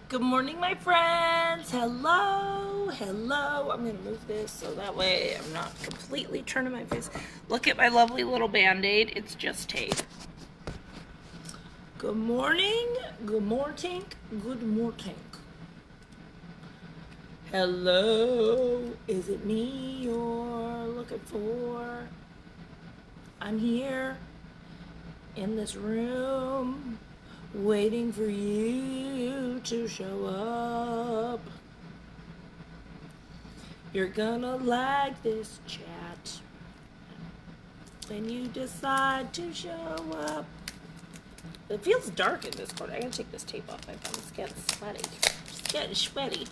Good morning, my friends. Hello, hello. I'm going to move this so that way I'm not completely turning my face. Look at my lovely little Band-Aid. It's just tape. Good morning, good morning, good morning. Hello, is it me you're looking for? I'm here in this room waiting for you to show up. You're gonna like this chat when you decide to show up. It feels dark in this corner. I gotta take this tape off. My thumb's getting sweaty. It's getting sweaty.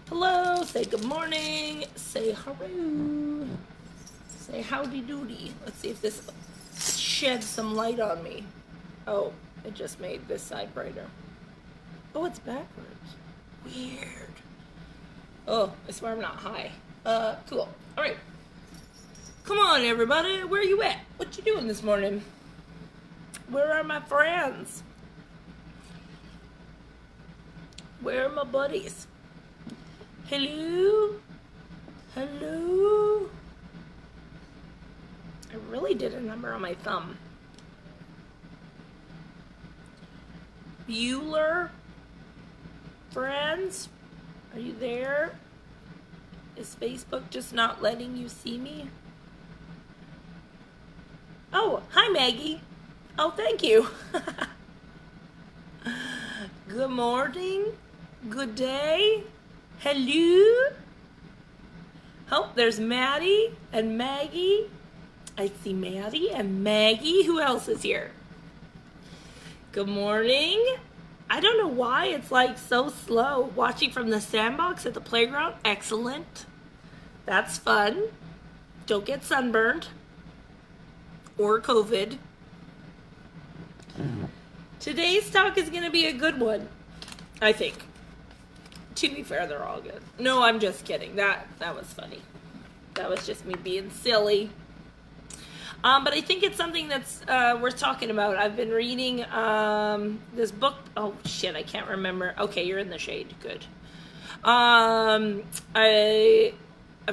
Hello, say good morning, say hello, say howdy doody. Let's see if this sheds some light on me. Oh, it just made this side brighter. Oh, it's backwards. Weird. Oh, I swear I'm not high. Cool. All right. Come on, everybody. Where you at? What you doing this morning? Where are my friends? Where are my buddies? Hello? Hello? I really did a number on my thumb. Bueller? Friends? Are you there? Is Facebook just not letting you see me? Oh, hi Maggie. Oh, thank you. Good morning. Good day. Hello. Oh, there's Maddie and Maggie. I see Maddie and Maggie. Who else is here? Good morning. I don't know why it's like so slow. Watching from the sandbox at the playground. Excellent. That's fun. Don't get sunburned or COVID. Today's talk is going to be a good one, I think. To be fair, they're all good. No, I'm just kidding. That was funny. That was just me being silly. But I think it's something that's worth talking about. I've been reading this book. Oh, shit, I can't remember. Okay, you're in the shade. Good. I've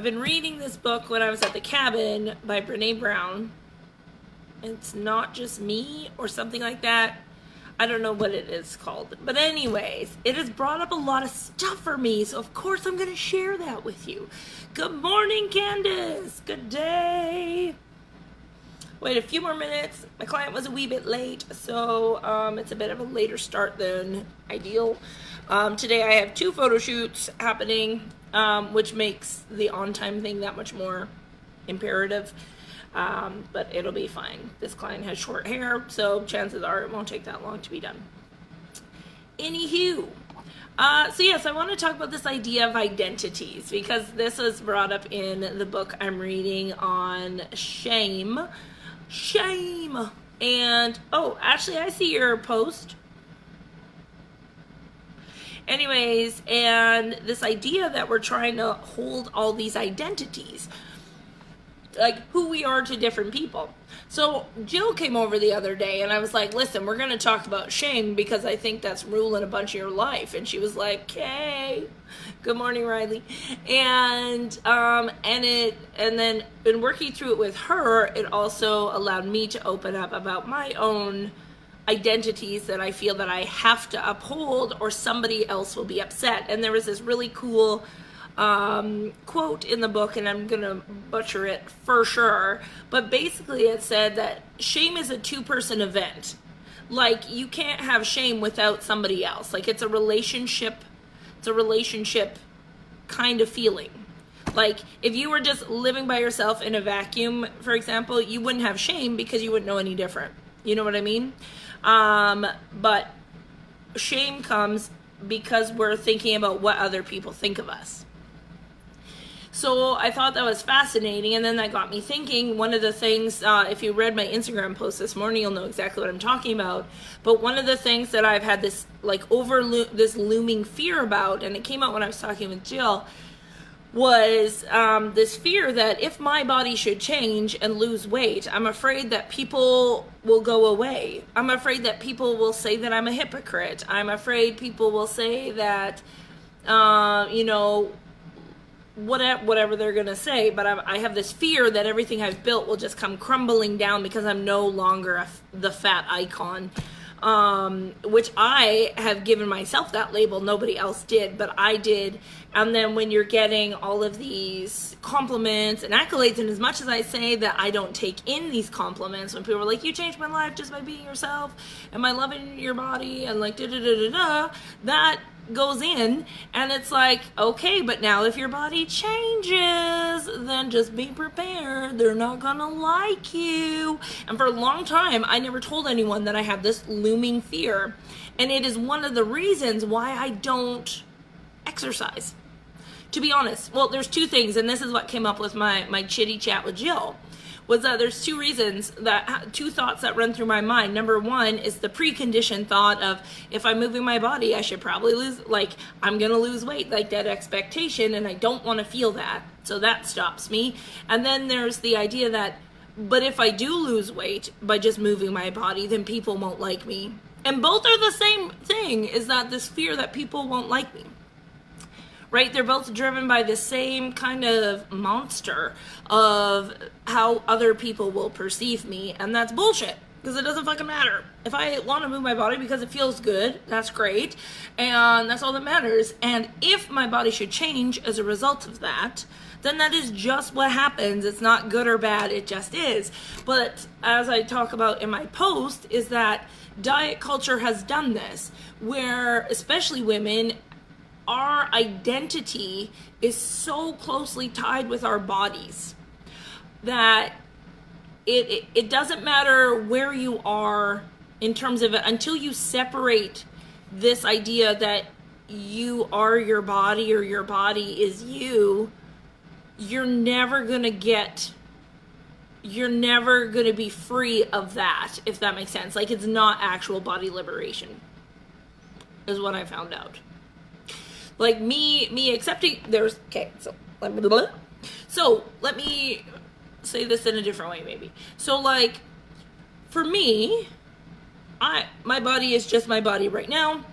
been reading this book when I was at the cabin by Brene Brown. It's Not Just Me or something like that. I don't know what it is called. But anyways, it has brought up a lot of stuff for me. So, of course, I'm going to share that with you. Good morning, Candace. Good day. Wait a few more minutes. My client was a wee bit late, so it's a bit of a later start than ideal. Today I have 2 photo shoots happening, which makes the on-time thing that much more imperative. But it'll be fine. This client has short hair, so chances are it won't take that long to be done. Anywho, so yes, I want to talk about this idea of identities because this was brought up in the book I'm reading on shame. Shame. And, oh, actually, I see your post. Anyways, and this idea that we're trying to hold all these identities, like who we are to different people. So Jill came over the other day and I was like, listen, we're going to talk about shame because I think that's ruling a bunch of your life. And she was like, okay, good morning, Riley. And then in working through it with her, it also allowed me to open up about my own identities that I feel that I have to uphold or somebody else will be upset. And there was this really cool quote in the book, and I'm gonna butcher it for sure, but basically it said that shame is a 2-person event. Like, you can't have shame without somebody else. Like, it's a relationship kind of feeling. Like, if you were just living by yourself in a vacuum, for example, you wouldn't have shame because you wouldn't know any different. You know what I mean? But shame comes because we're thinking about what other people think of us. So I thought that was fascinating, and then that got me thinking. One of the things, if you read my Instagram post this morning, you'll know exactly what I'm talking about. But one of the things that I've had this this looming fear about, and it came out when I was talking with Jill, was this fear that if my body should change and lose weight, I'm afraid that people will go away. I'm afraid that people will say that I'm a hypocrite. I'm afraid people will say that, whatever they're going to say, but I have this fear that everything I've built will just come crumbling down because I'm no longer the fat icon, which I have given myself that label. Nobody else did, but I did. And then when you're getting all of these compliments and accolades, and as much as I say that I don't take in these compliments, when people are like, you changed my life just by being yourself, and I loving your body, and like da-da-da-da-da, that goes in, and it's like, okay, but now if your body changes, then just be prepared. They're not gonna like you. And for a long time, I never told anyone that I have this looming fear. And it is one of the reasons why I don't exercise. To be honest, well, there's two things, and this is what came up with my chitty chat with Jill, was that there's two thoughts that run through my mind. Number one is the preconditioned thought of, if I'm moving my body, I should probably I'm gonna lose weight, like that expectation, and I don't wanna feel that. So that stops me. And then there's the idea that, but if I do lose weight by just moving my body, then people won't like me. And both are the same thing, is that this fear that people won't like me. Right? They're both driven by the same kind of monster of how other people will perceive me, and that's bullshit, because it doesn't fucking matter. If I want to move my body because it feels good, that's great, and that's all that matters. And if my body should change as a result of that, then that is just what happens. It's not good or bad, it just is. But as I talk about in my post, is that diet culture has done this, where especially women, our identity is so closely tied with our bodies that it doesn't matter where you are in terms of it, until you separate this idea that you are your body or your body is you, you're never going to be free of that, if that makes sense. Like, it's not actual body liberation, is what I found out. Like me accepting, so let me say this in a different way maybe. So like, for me, my body is just my body right now,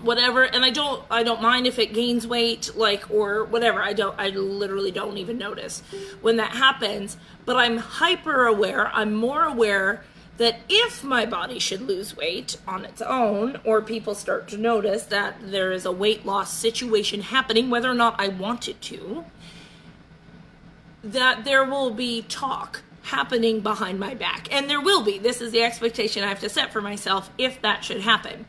whatever, and I don't mind if it gains weight, like, or whatever. I literally don't even notice when that happens, but I'm hyper aware. I'm more aware that if my body should lose weight on its own, or people start to notice that there is a weight loss situation happening, whether or not I want it to, that there will be talk happening behind my back. And there will be. This is the expectation I have to set for myself if that should happen.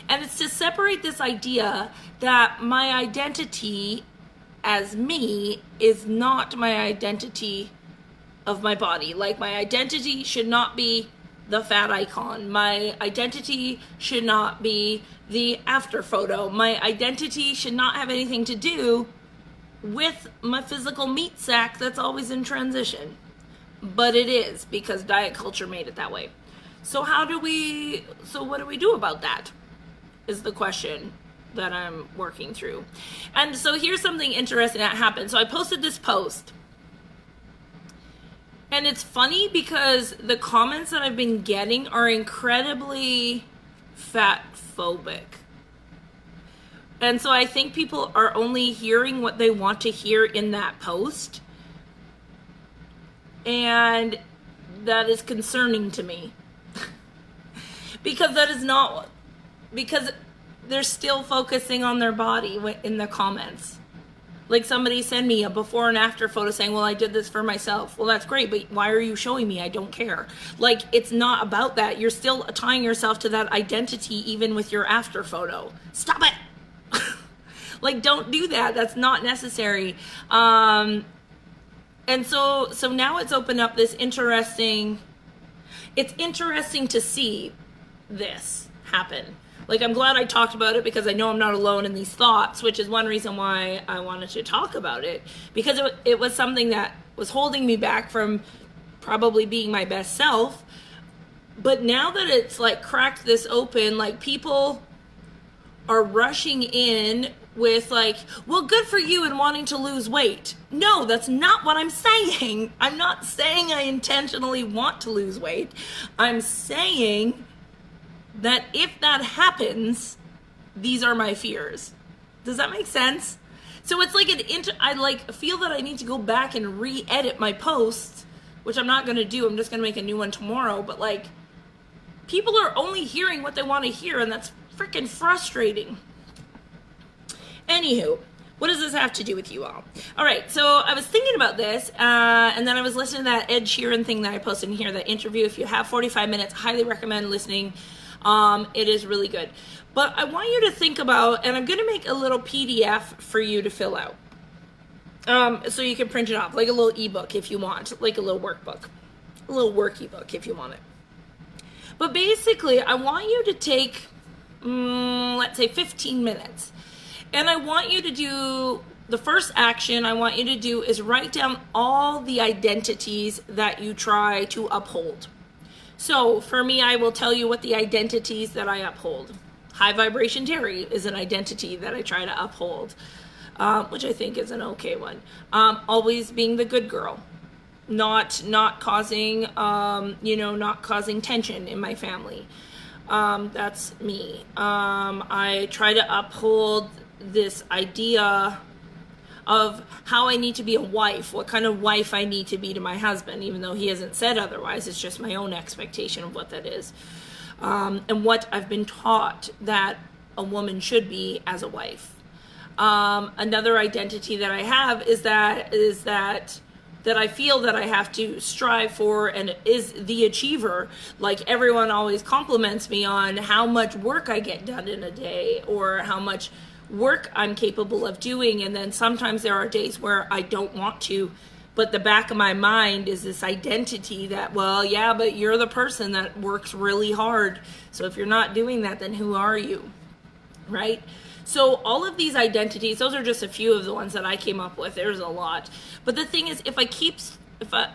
And it's to separate this idea that my identity as me is not my identity of my body. Like, my identity should not be the fat icon. My identity should not be the after photo. My identity should not have anything to do with my physical meat sack that's always in transition. But it is, because diet culture made it that way. So what do we do about that, is the question that I'm working through. And so here's something interesting that happened. So I posted this post, and it's funny because the comments that I've been getting are incredibly fat phobic. And so I think people are only hearing what they want to hear in that post. And that is concerning to me. Because that is not, because they're still focusing on their body in the comments. Like, somebody sent me a before and after photo saying, well, I did this for myself. Well, that's great, but why are you showing me? I don't care. Like, it's not about that. You're still tying yourself to that identity even with your after photo. Stop it. Like, don't do that. That's not necessary. And so now it's opened up this interesting to see this happen. Like, I'm glad I talked about it, because I know I'm not alone in these thoughts, which is one reason why I wanted to talk about it, because it was something that was holding me back from probably being my best self. But now that it's like cracked this open, like, people are rushing in with like, well, good for you in wanting to lose weight. No, that's not what I'm saying. I'm not saying I intentionally want to lose weight. I'm saying that if that happens, these are my fears. Does that make sense? So it's like I like feel that I need to go back and re-edit my posts, which I'm not going to do. I'm just going to make a new one tomorrow. But like, people are only hearing what they want to hear, and that's freaking frustrating. Anywho, what does this have to do with you all? All right, so I was thinking about this, and then I was listening to that Ed Sheeran thing that I posted in here, that interview. If you have 45 minutes, highly recommend listening. It is really good. But I want you to think about, and I'm going to make a little PDF for you to fill out. So you can print it off, like a little ebook if you want, like a little workbook, a little work ebook if you want it. But basically, I want you to take, let's say 15 minutes. And I want you to do, the first action I want you to do is write down all the identities that you try to uphold. So for me, I will tell you what the identities that I uphold. High vibration Terry is an identity that I try to uphold, which I think is an okay one. Always being the good girl, not causing, not causing tension in my family. That's me. I try to uphold this idea of how I need to be a wife, what kind of wife I need to be to my husband, even though he hasn't said otherwise. It's just my own expectation of what that is. And what I've been taught that a woman should be as a wife. Another identity that I have is that I feel that I have to strive for and is the achiever. Like, everyone always compliments me on how much work I get done in a day, or how much work I'm capable of doing. And then sometimes there are days where I don't want to, but the back of my mind is this identity that, well, yeah, but you're the person that works really hard. So if you're not doing that, then who are you? Right? So all of these identities, those are just a few of the ones that I came up with. There's a lot. But the thing is,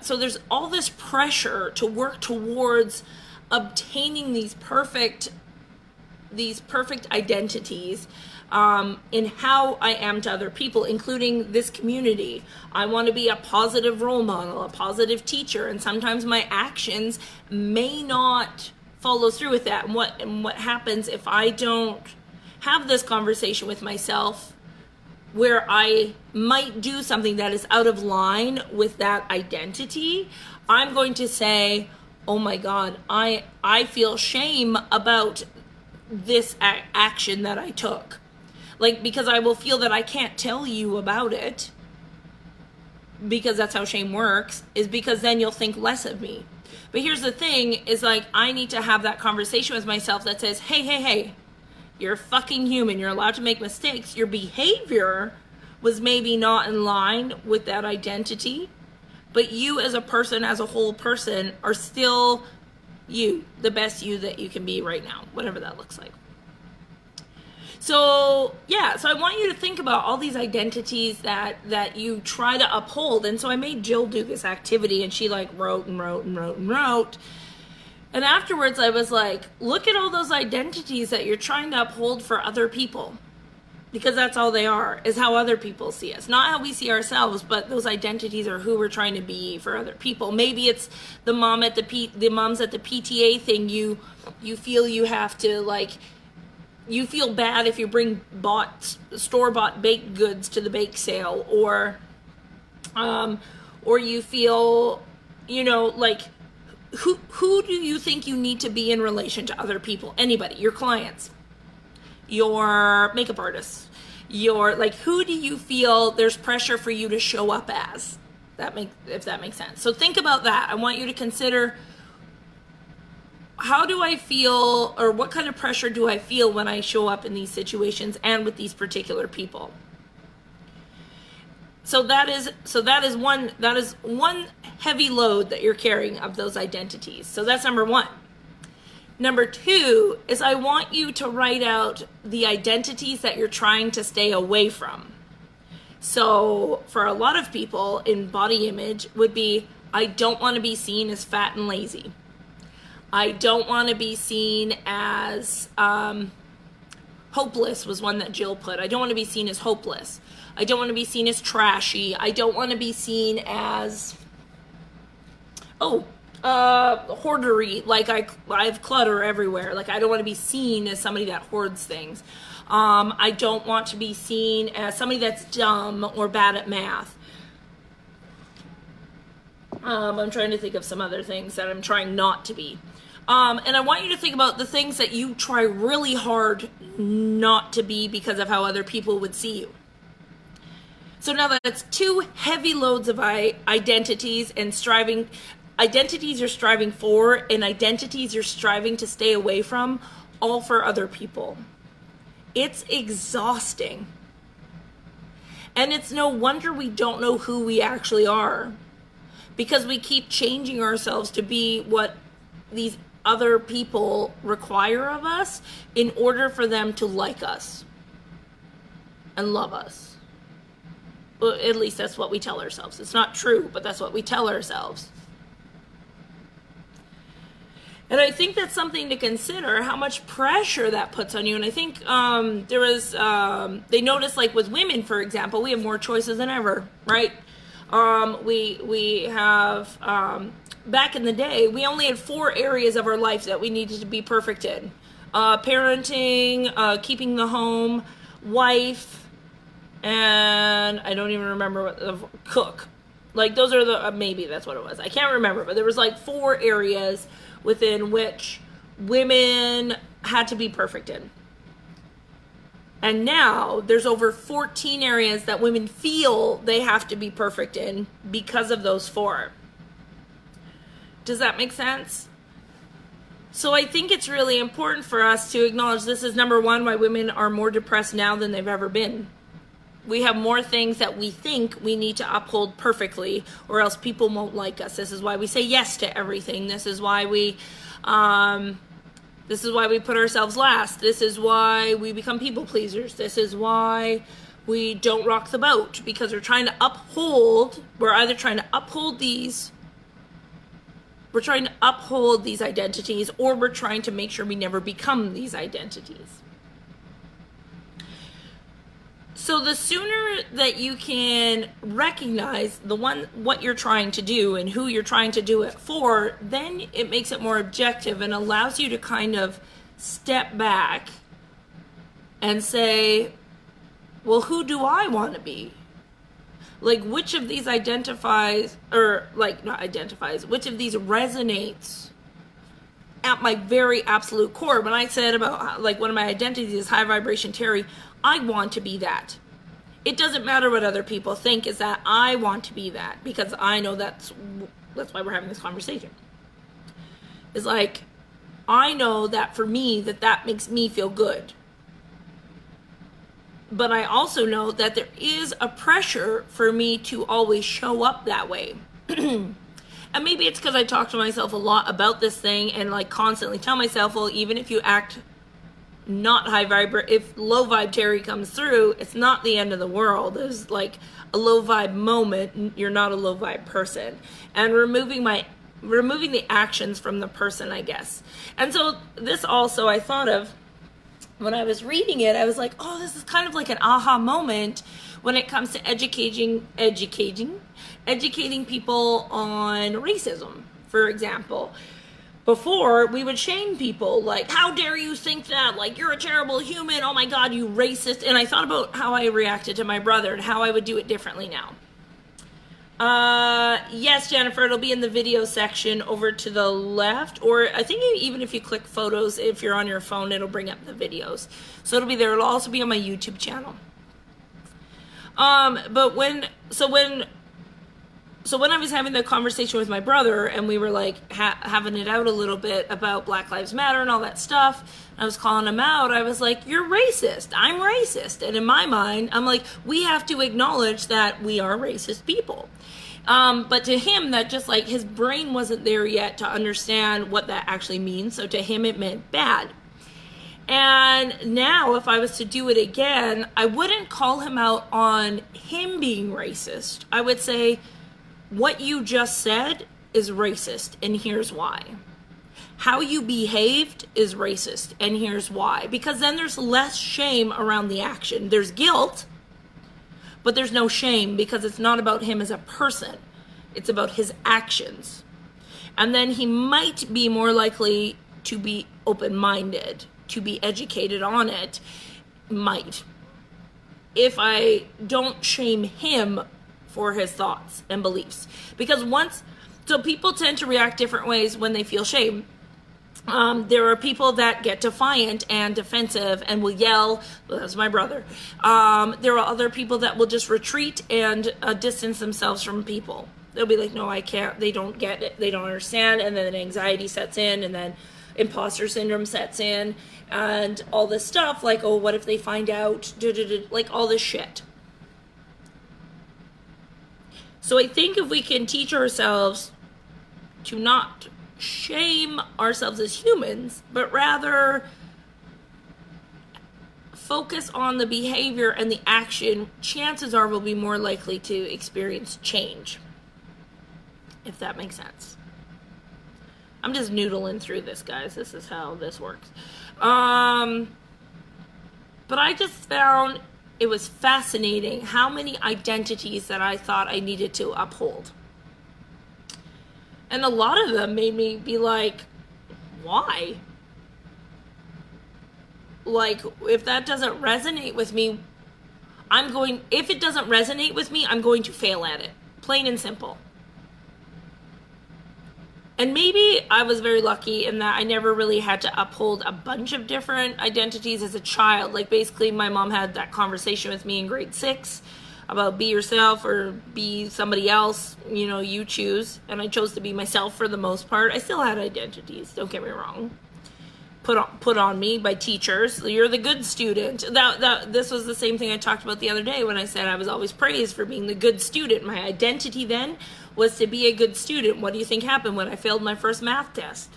so there's all this pressure to work towards obtaining these perfect identities in how I am to other people, including this community. I want to be a positive role model, a positive teacher, and sometimes my actions may not follow through with that. And what happens if I don't have this conversation with myself, where I might do something that is out of line with that identity? I'm going to say, oh my God, I feel shame about this action that I took. Like, because I will feel that I can't tell you about it, because that's how shame works, is because then you'll think less of me. But here's the thing, is like, I need to have that conversation with myself that says, hey, you're fucking human. You're allowed to make mistakes. Your behavior was maybe not in line with that identity, but you as a person, as a whole person, are still you, the best you that you can be right now, whatever that looks like. So yeah, so I want you to think about all these identities that you try to uphold. And so I made Jill do this activity, and she like wrote. And afterwards I was like, look at all those identities that you're trying to uphold for other people. Because that's all they are, is how other people see us. Not how we see ourselves, but those identities are who we're trying to be for other people. Maybe it's the moms at the PTA thing. You feel you have to, like, you feel bad if you bring store-bought baked goods to the bake sale, or you feel, like, who do you think you need to be in relation to other people? Anybody, your clients, your makeup artists, who do you feel there's pressure for you to show up as? If that makes sense. So think about that. I want you to consider, how do I feel, or what kind of pressure do I feel when I show up in these situations and with these particular people? So that is one heavy load that you're carrying of those identities. So that's number one. Number two is, I want you to write out the identities that you're trying to stay away from. So for a lot of people, in body image would be, I don't want to be seen as fat and lazy. I don't want to be seen as Hopeless was one that Jill put. I don't want to be seen as hopeless. I don't want to be seen as trashy. I don't want to be seen as, hoardery. Like I have clutter everywhere. Like I don't want to be seen as somebody that hoards things. I don't want to be seen as somebody that's dumb or bad at math. I'm trying to think of some other things that I'm trying not to be. And I want you to think about the things that you try really hard not to be because of how other people would see you. So now that's 2 heavy loads of identities and striving. Identities you're striving for and identities you're striving to stay away from, all for other people. It's exhausting. And it's no wonder we don't know who we actually are, because we keep changing ourselves to be what these other people require of us in order for them to like us and love us. Well, at least that's what we tell ourselves. It's not true, but that's what we tell ourselves. And I think that's something to consider, how much pressure that puts on you. And I think they noticed, like with women, for example, we have more choices than ever, right? We have, back in the day, we only had 4 areas of our life that we needed to be perfect in. Parenting, keeping the home, wife, and I don't even remember what the cook. Like those are the, maybe that's what it was. I can't remember, but there was like 4 areas within which women had to be perfect in. And now there's over 14 areas that women feel they have to be perfect in because of those 4. Does that make sense? So I think it's really important for us to acknowledge this is number 1, why women are more depressed now than they've ever been. We have more things that we think we need to uphold perfectly, or else people won't like us. This is why we say yes to everything. This is why we put ourselves last. This is why we become people pleasers. This is why we don't rock the boat, because we're trying to uphold. We're either trying to uphold these. We're trying to uphold these identities, or we're trying to make sure we never become these identities. So the sooner that you can recognize what you're trying to do and who you're trying to do it for, then it makes it more objective and allows you to kind of step back and say, well, who do I want to be? Like, which of these which of these resonates at my very absolute core? When I said about, like, one of my identities is high vibration Terry, I want to be that. It doesn't matter what other people think, is that I want to be that, because I know that's why we're having this conversation. It's like, I know that for me, that makes me feel good. But I also know that there is a pressure for me to always show up that way. And maybe it's because I talk to myself a lot about this thing and like constantly tell myself, well, even if you act not high vibe, if low vibe Terry comes through, it's not the end of the world. There's like a low vibe moment. You're not a low vibe person. And removing the actions from the person, I guess. And so this also I thought of when I was reading it. I was like, oh, this is kind of like an aha moment when it comes to educating people on racism, for example. Before, we would shame people, like, how dare you think that, like, you're a terrible human, oh my god, you racist. And I thought about how I reacted to my brother and how I would do it differently now. Yes, Jennifer, it'll be in the video section over to the left, or I think even if you click photos, if you're on your phone, it'll bring up the videos. So it'll be there. It'll also be on my YouTube channel. But when I was having the conversation with my brother and we were like having it out a little bit about Black Lives Matter and all that stuff, I was calling him out. I was like, you're racist. I'm racist. And in my mind, I'm like, we have to acknowledge that we are racist people. But to him, that just like his brain wasn't there yet to understand what that actually means. So to him, it meant bad. And now if I was to do it again, I wouldn't call him out on him being racist. I would say, what you just said is racist, and here's why. how you behaved is racist. And here's why. Because then there's less shame around the action. There's guilt, but there's no shame because it's not about him as a person. It's about his actions. And then he might be more likely to be open-minded, to be educated on it. Might. If I don't shame him for his thoughts and beliefs. Because so people tend to react different ways when they feel shame. There are people that get defiant and defensive and will yell. Well, that's my brother. There are other people that will just retreat and distance themselves from people. They'll be like, no, I can't. They don't get it. They don't understand. And then anxiety sets in, and then imposter syndrome sets in, and all this stuff like, oh, what if they find out? Like all this shit. So I think if we can teach ourselves to not shame ourselves as humans, but rather focus on the behavior and the action, chances are we'll be more likely to experience change. If that makes sense. I'm just noodling through this, guys. This is how this works. But I just found it was fascinating how many identities that I thought I needed to uphold. And a lot of them made me be like, why? Like, if that doesn't resonate with me, if it doesn't resonate with me, I'm going to fail at it. Plain and simple. And maybe I was very lucky in that I never really had to uphold a bunch of different identities as a child. Like, basically, my mom had that conversation with me in grade 6 about be yourself or be somebody else, you choose. And I chose to be myself for the most part. I still had identities, don't get me wrong. Put on me by teachers. You're the good student. This was the same thing I talked about the other day when I said I was always praised for being the good student. My identity then was to be a good student. What do you think happened when I failed my first math test?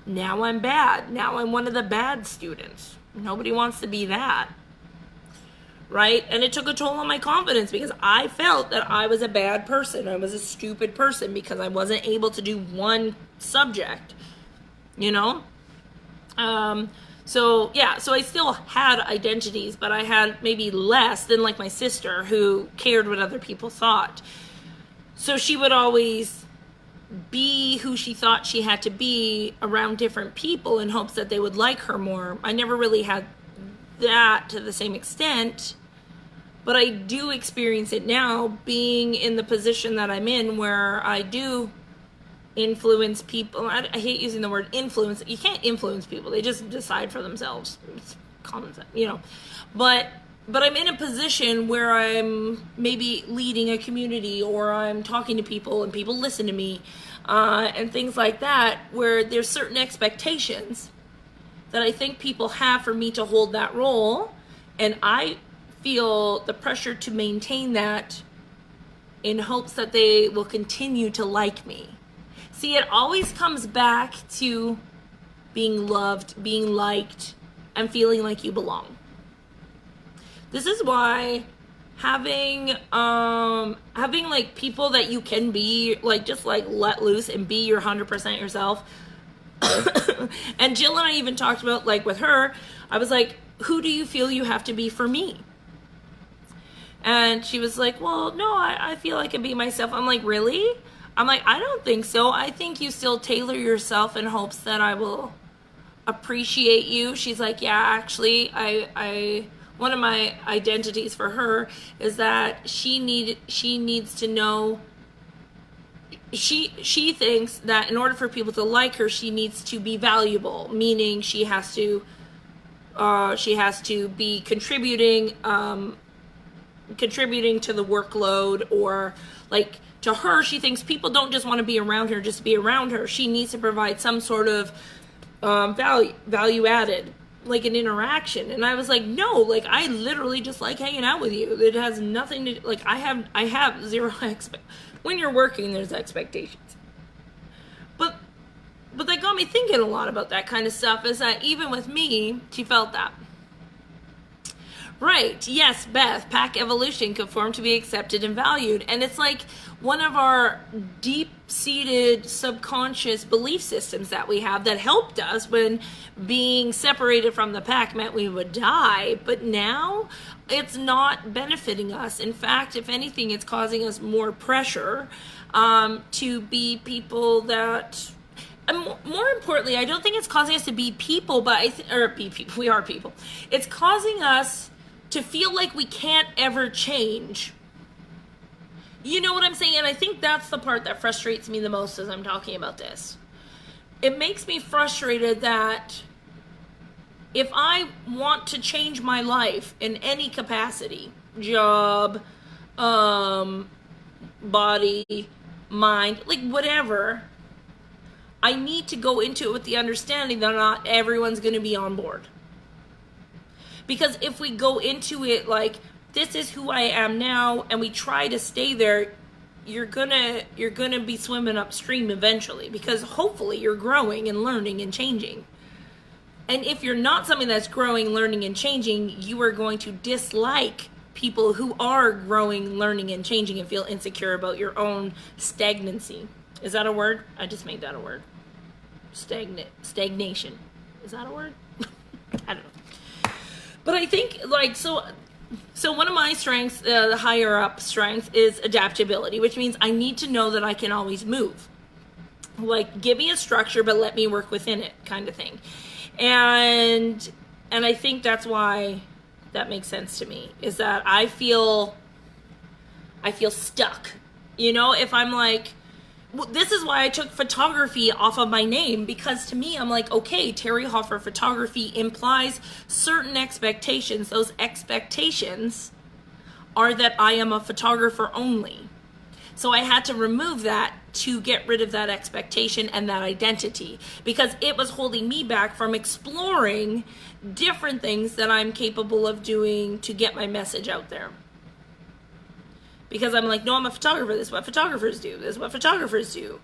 Now I'm bad. Now I'm one of the bad students. Nobody wants to be that. Right? And it took a toll on my confidence because I felt that I was a bad person. I was a stupid person because I wasn't able to do one subject. So I still had identities, but I had maybe less than like my sister who cared what other people thought. So she would always be who she thought she had to be around different people in hopes that they would like her more. I never really had that to the same extent, but I do experience it now being in the position that I'm in where I do influence people. I hate using the word influence. You can't influence people. They just decide for themselves. It's common sense, But I'm in a position where I'm maybe leading a community or I'm talking to people and people listen to me and things like that, where there's certain expectations that I think people have for me to hold that role. And I feel the pressure to maintain that in hopes that they will continue to like me. See, it always comes back to being loved, being liked, and feeling like you belong. This is why having like people that you can be, like, just like let loose and be your 100% yourself. And Jill and I even talked about, like, with her, I was like, who do you feel you have to be for me? And she was like, well, no, I feel I can be myself. I'm like, really? I'm like, I don't think so. I think you still tailor yourself in hopes that I will appreciate you. She's like, yeah, actually, I one of my identities for her is that she needs to know, she thinks that in order for people to like her, she needs to be valuable, meaning she has to be contributing to the workload, or like, to her, she thinks people don't just want to be around her just to be around her. She needs to provide some sort of value added, like an interaction. And I was like, no, like, I literally just like hanging out with you. It has nothing to, like, I have zero when you're working, there's expectations. But that got me thinking a lot about that kind of stuff, is that even with me, she felt that. Right. Yes, Beth. Pack evolution, conform to be accepted and valued. And it's like one of our deep-seated subconscious belief systems that we have that helped us when being separated from the pack meant we would die. But now it's not benefiting us. In fact, if anything, it's causing us more pressure to be people that... And more importantly, I don't think it's causing us to be people, but be people. We are people. It's causing us to feel like we can't ever change. You know what I'm saying? And I think that's the part that frustrates me the most as I'm talking about this. It makes me frustrated that if I want to change my life in any capacity, job, body, mind, like whatever, I need to go into it with the understanding that not everyone's going to be on board. Because if we go into it like, this is who I am now, and we try to stay there, you're gonna be swimming upstream eventually, because hopefully you're growing and learning and changing. And if you're not something that's growing, learning, and changing, you are going to dislike people who are growing, learning, and changing and feel insecure about your own stagnancy. Is that a word? I just made that a word. Stagnation. Is that a word? I don't know. But I think, like, so one of my strengths, the higher up strength, is adaptability, which means I need to know that I can always move. Like, give me a structure, but let me work within it, kind of thing. And I think that's why that makes sense to me, is that I feel stuck. You know, if I'm like, this is why I took photography off of my name, because to me, I'm like, okay, Terry Hoffer photography implies certain expectations. Those expectations are that I am a photographer only. So I had to remove that to get rid of that expectation and that identity, because it was holding me back from exploring different things that I'm capable of doing to get my message out there. Because I'm like, no, I'm a photographer. This is what photographers do. This is what photographers do.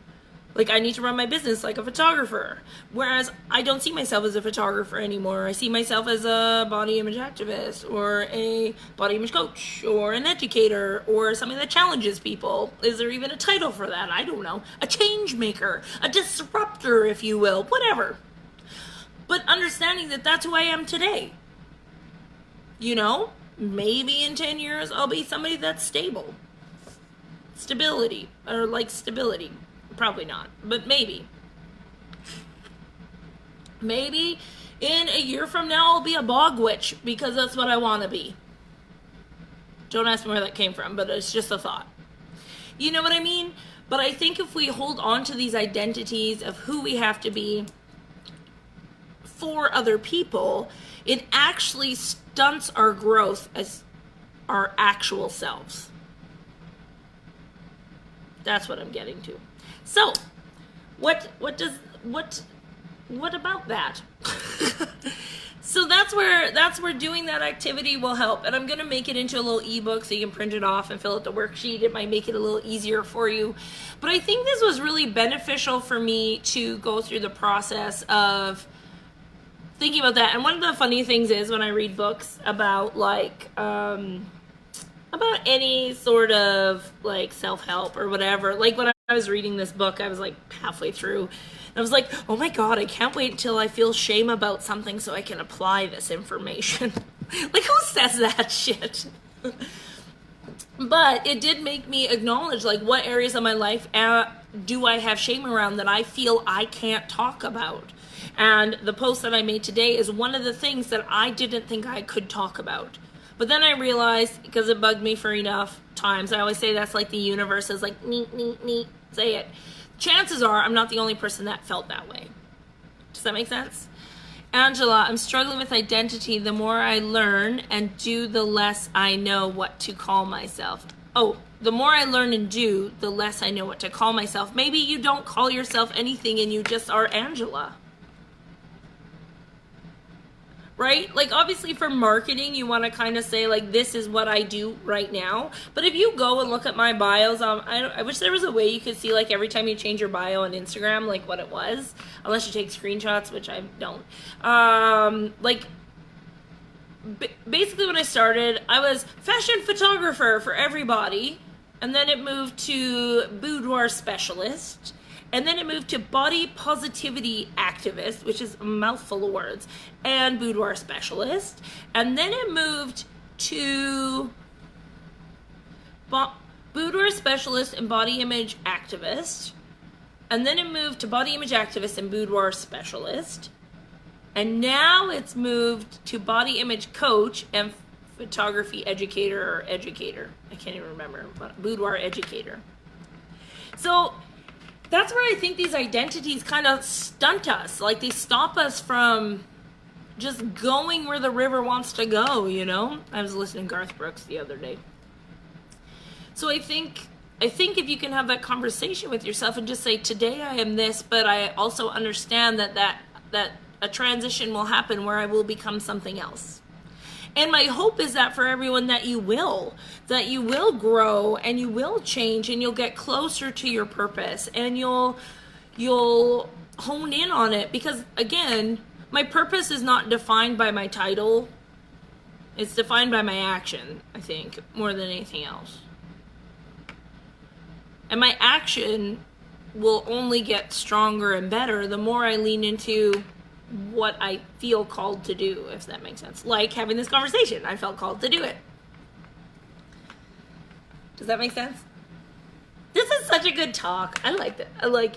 Like, I need to run my business like a photographer. Whereas I don't see myself as a photographer anymore. I see myself as a body image activist, or a body image coach, or an educator, or something that challenges people. Is there even a title for that? I don't know. A change maker, a disruptor, if you will, whatever. But understanding that that's who I am today. You know? Maybe in 10 years, I'll be somebody that's stable. Stability. Or like stability. Probably not. But maybe. Maybe in a year from now, I'll be a bog witch, because that's what I want to be. Don't ask me where that came from, but it's just a thought. You know what I mean? But I think if we hold on to these identities of who we have to be for other people, it actually stunts our growth as our actual selves. That's what I'm getting to. So, what about that? So that's where doing that activity will help. And I'm going to make it into a little ebook so you can print it off and fill out the worksheet. It might make it a little easier for you. But I think this was really beneficial for me to go through the process of thinking about that. And one of the funny things is when I read books about like about any sort of like self-help or whatever, like when I was reading this book, I was like halfway through and I was like, oh my god, I can't wait until I feel shame about something so I can apply this information. Like, who says that shit? But it did make me acknowledge, like, what areas of my life do I have shame around that I feel I can't talk about. And the post that I made today is one of the things that I didn't think I could talk about. But then I realized, because it bugged me for enough times, I always say that's like the universe is like, neat, say it. Chances are I'm not the only person that felt that way. Does that make sense? Angela, I'm struggling with identity. The more I learn and do, the less I know what to call myself. Oh, the more I learn and do, the less I know what to call myself. Maybe you don't call yourself anything and you just are Angela. Right? Like, obviously for marketing, you want to kind of say, like, this is what I do right now. But if you go and look at my bios, I wish there was a way you could see, like, every time you change your bio on Instagram, like, what it was. Unless you take screenshots, which I don't. Like, basically when I started, I was fashion photographer for everybody, and then it moved to boudoir specialist, and then it moved to body positivity activist, which is a mouthful of words, and boudoir specialist, and then it moved to boudoir specialist and body image activist, and then it moved to body image activist and boudoir specialist, and now it's moved to body image coach and photography educator or educator. I can't even remember, but boudoir educator. So that's where I think these identities kind of stunt us. Like, they stop us from just going where the river wants to go, you know? I was listening to Garth Brooks the other day. So I think if you can have that conversation with yourself and just say, today I am this, but I also understand that a transition will happen where I will become something else. And my hope is that for everyone that you will grow and you will change and you'll get closer to your purpose and you'll hone in on it. Because again, my purpose is not defined by my title. It's defined by my action, I think, more than anything else. And my action will only get stronger and better the more I lean into what I feel called to do, if that makes sense. Like having this conversation, I felt called to do it. Does that make sense? This is such a good talk. I like that.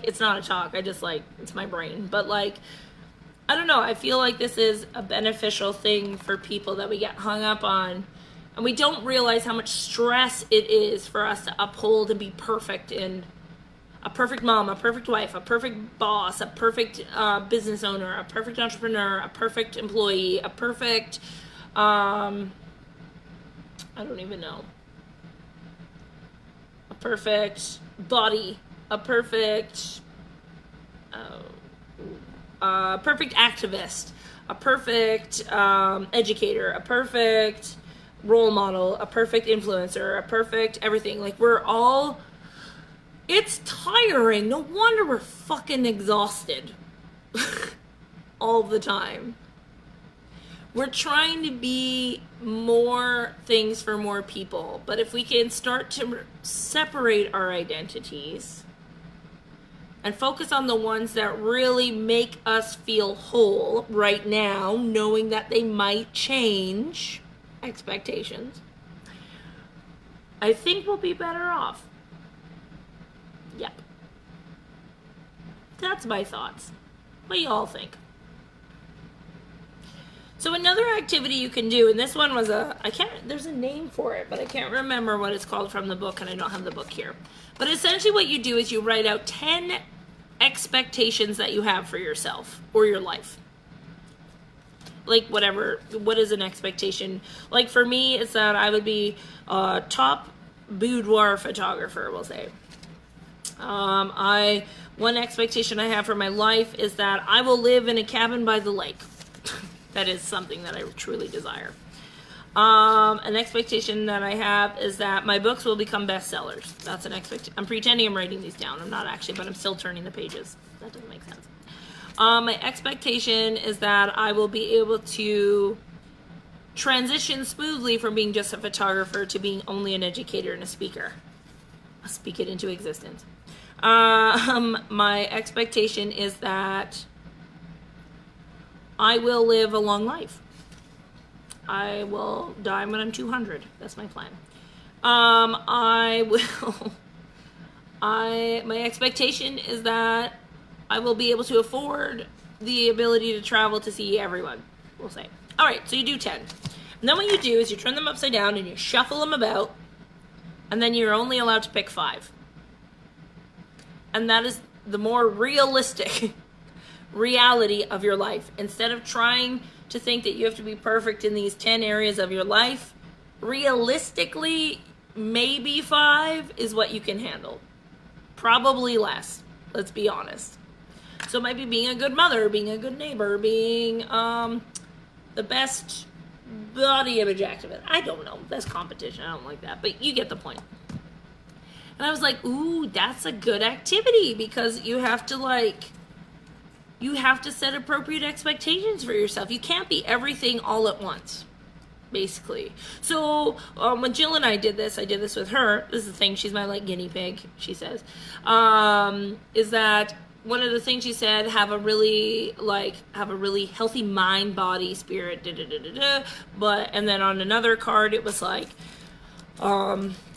It's not a talk. I just it's my brain. But I don't know. I feel like this is a beneficial thing for people that we get hung up on. And we don't realize how much stress it is for us to uphold and be perfect in a perfect mom, a perfect wife, a perfect boss, a perfect business owner, a perfect entrepreneur, a perfect employee, a perfect, I don't even know, a perfect body, a perfect, perfect activist, a perfect educator, a perfect role model, a perfect influencer, a perfect everything. We're all... It's tiring. No wonder we're fucking exhausted all the time. We're trying to be more things for more people. But if we can start to separate our identities and focus on the ones that really make us feel whole right now, knowing that they might change expectations, I think we'll be better off. Yep. That's my thoughts. What do you all think? So another activity you can do, and this one was there's a name for it, but I can't remember what it's called from the book, and I don't have the book here. But essentially what you do is you write out 10 expectations that you have for yourself or your life. What is an expectation? For me, it's that I would be a top boudoir photographer, we'll say. One expectation I have for my life is that I will live in a cabin by the lake. That is something that I truly desire. An expectation that I have is that my books will become bestsellers. That's an expectation. I'm pretending I'm writing these down. I'm not actually, but I'm still turning the pages. That doesn't make sense. My expectation is that I will be able to transition smoothly from being just a photographer to being only an educator and a speaker. I'll speak it into existence. My expectation is that I will live a long life. I will die when I'm 200. That's my plan. My expectation is that I will be able to afford the ability to travel to see everyone, we'll say. All right, so you do 10. And then what you do is you turn them upside down and you shuffle them about, and then you're only allowed to pick 5. And that is the more realistic reality of your life. Instead of trying to think that you have to be perfect in these 10 areas of your life, realistically, maybe 5 is what you can handle. Probably less, let's be honest. So it might be being a good mother, being a good neighbor, being the best body image activist. I don't know. That's competition. I don't like that. But you get the point. And I was like, ooh, that's a good activity, because you have to set appropriate expectations for yourself. You can't be everything all at once. basically. So when Jill and I did this with her. This is the thing. She's my like guinea pig. She says, is that one of the things she said? Have a really healthy mind, body, spirit. Da, da, da, da, da. But and then on another card, it was like,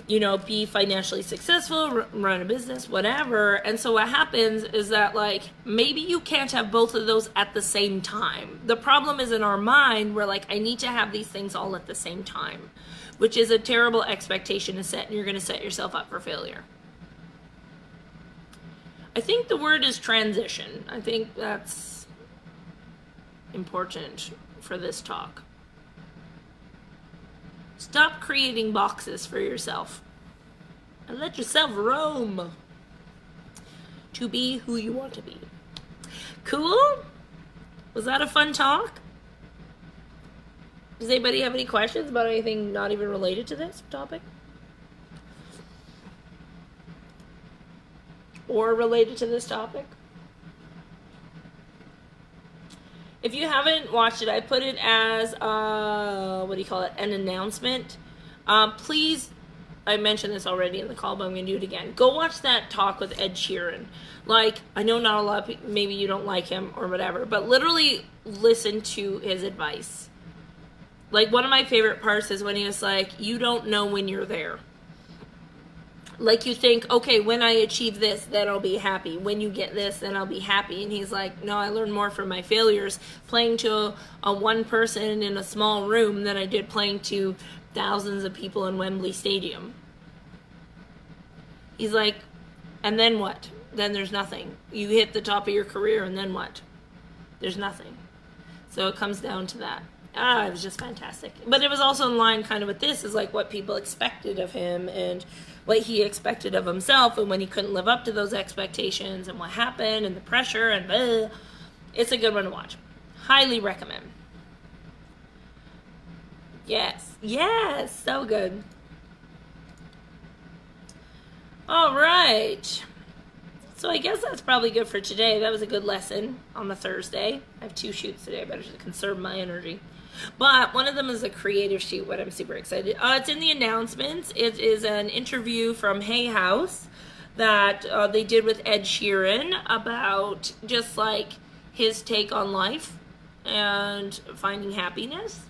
you know, be financially successful, run a business, whatever. And so what happens is that, like, maybe you can't have both of those at the same time. The problem is in our mind, we're like, I need to have these things all at the same time, which is a terrible expectation to set, and you're going to set yourself up for failure. I think the word is transition. I think that's important for this talk. Stop creating boxes for yourself and let yourself roam to be who you want to be. Cool? Was that a fun talk? Does anybody have any questions about anything not even related to this topic? Or related to this topic? If you haven't watched it, I put it as, an announcement. Please, I mentioned this already in the call, but I'm going to do it again. Go watch that talk with Ed Sheeran. Like, I know not a lot of people, maybe you don't like him or whatever, but literally listen to his advice. Like, one of my favorite parts is when he was like, you don't know when you're there. Like, you think, okay, when I achieve this, then I'll be happy. When you get this, then I'll be happy. And he's like, no, I learned more from my failures playing to a one person in a small room than I did playing to thousands of people in Wembley Stadium. He's like, and then what? Then there's nothing. You hit the top of your career, and then what? There's nothing. So it comes down to that. It was just fantastic. But it was also in line kind of with this, is like what people expected of him and what he expected of himself, and when he couldn't live up to those expectations and what happened and the pressure and blah. It's a good one to watch. Highly recommend. Yes, so good. All right. So I guess that's probably good for today. That was a good lesson on a Thursday. I have 2 shoots today. I better conserve my energy. But one of them is a creative shoot, what I'm super excited. It's in the announcements. It is an interview from Hay House that they did with Ed Sheeran about just like his take on life and finding happiness.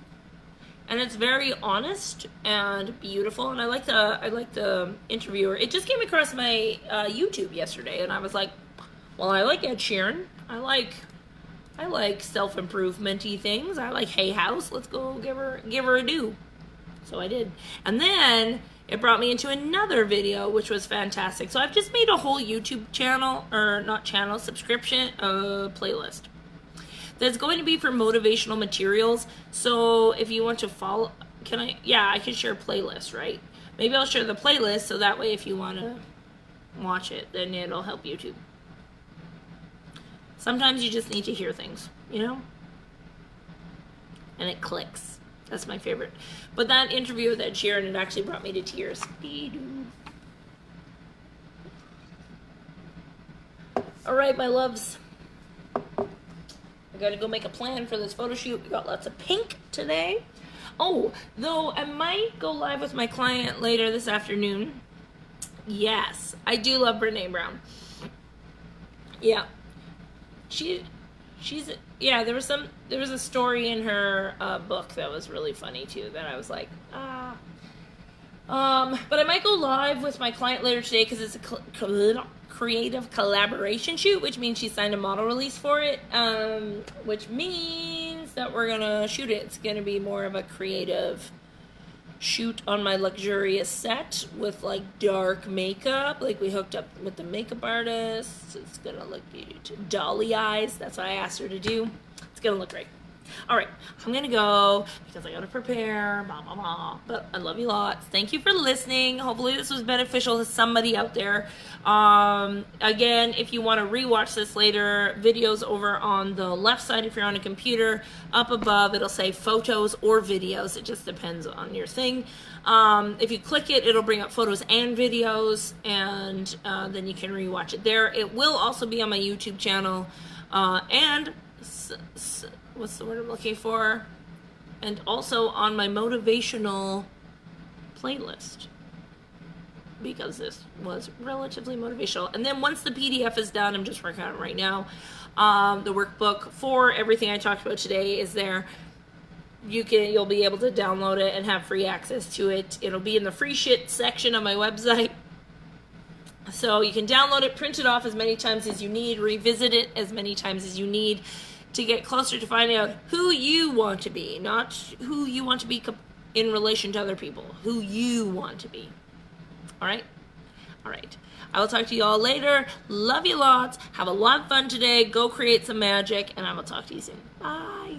And it's very honest and beautiful. And I like the interviewer. It just came across my YouTube yesterday, and I was like, well, I like Ed Sheeran. I like self-improvement-y things. I like Hay House. Let's go give her a do. So I did. And then it brought me into another video, which was fantastic. So I've just made a whole YouTube channel, or not channel, subscription, playlist. That's going to be for motivational materials. So if you want to follow, I can share a playlist, right? Maybe I'll share the playlist so that way if you want to watch it, then it'll help YouTube. Sometimes you just need to hear things, you know? And it clicks. That's my favorite. But that interview with Ed Sheeran, it actually brought me to tears. All right, my loves. I gotta go make a plan for this photo shoot. We got lots of pink today. Oh, though I might go live with my client later this afternoon. Yes, I do love Brene Brown. Yeah. There was a story in her book that was really funny too, that I was like, but I might go live with my client later today because it's a creative collaboration shoot, which means she signed a model release for it, which means that we're gonna shoot it. It's gonna be more of a creative shoot on my luxurious set with like dark makeup. Like we hooked up with the makeup artist. It's gonna look beautiful. Dolly eyes. That's what I asked her to do. It's gonna look great. All right, I'm gonna go because I gotta prepare. Blah blah blah. But I love you lots. Thank you for listening. Hopefully this was beneficial to somebody out there. Again, if you want to rewatch this later, videos over on the left side if you're on a computer. Up above it'll say photos or videos. It just depends on your thing. If you click it, it'll bring up photos and videos, and then you can rewatch it there. It will also be on my YouTube channel, and what's the word I'm looking for? and also on my motivational playlist, because this was relatively motivational. And then once the PDF is done, I'm just working on it right now, the workbook for everything I talked about today is there. You'll be able to download it and have free access to it. It'll be in the free shit section of my website. So you can download it, print it off as many times as you need, revisit it as many times as you need to get closer to finding out who you want to be, not who you want to be in relation to other people, who you want to be. All right? All right. I will talk to you all later. Love you lots. Have a lot of fun today. Go create some magic, and I will talk to you soon. Bye.